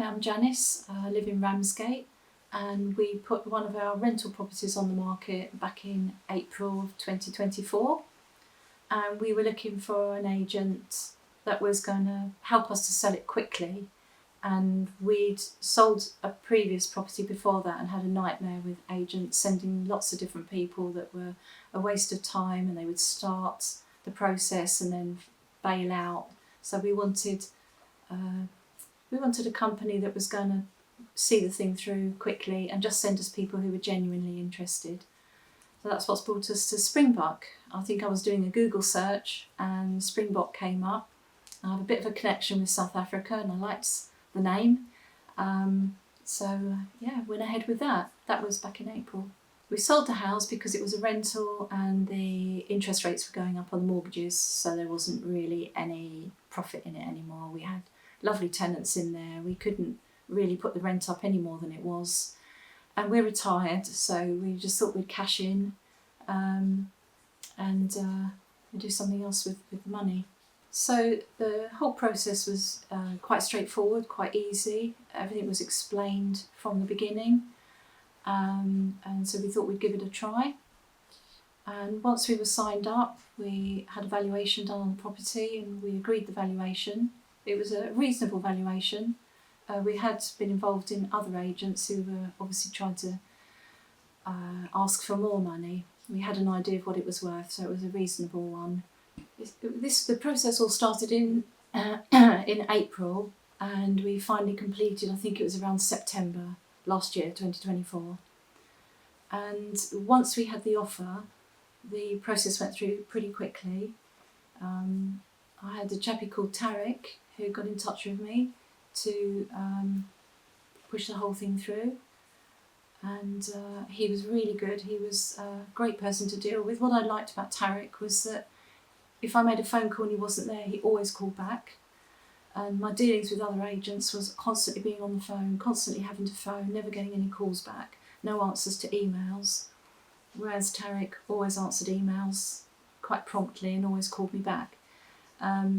I'm Janice. I live in Ramsgate, and we put one of our rental properties on the market back in April of 2024. And we were looking for an agent that was going to help us to sell it quickly. And we'd sold a previous property before that and had a nightmare with agents sending lots of different people that were a waste of time, and they would start the process and then bail out. So we wanted a company that was going to see the thing through quickly and just send us people who were genuinely interested. So that's what's brought us to Springbok. I think I was doing a Google search and Springbok came up. I have a bit of a connection with South Africa and I liked the name. Went ahead with that. That was back in April. We sold the house because it was a rental and the interest rates were going up on the mortgages, so there wasn't really any profit in it anymore. We had lovely tenants in there. We couldn't really put the rent up any more than it was. And we're retired, so we just thought we'd cash in and do something else with the money. So the whole process was quite straightforward, quite easy. Everything was explained from the beginning. And so we thought we'd give it a try. And once we were signed up, we had a valuation done on the property and we agreed the valuation. It was a reasonable valuation. We had been involved in other agents who were obviously trying to ask for more money. We had an idea of what it was worth, so it was a reasonable one. The process all started in April, and we finally completed, I think it was around September last year, 2024. And once we had the offer, the process went through pretty quickly. I had a chappie called Tarek who got in touch with me to push the whole thing through, and he was really good. He was a great person to deal with. What I liked about Tarek was that if I made a phone call and he wasn't there, he always called back. And my dealings with other agents was constantly being on the phone, constantly having to phone, never getting any calls back, no answers to emails, whereas Tarek always answered emails quite promptly and always called me back.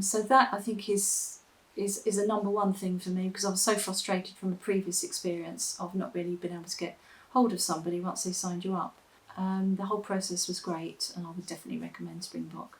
So that, I think, is a number one thing for me, because I was so frustrated from a previous experience of not really being able to get hold of somebody once they signed you up. The whole process was great, and I would definitely recommend Springbok.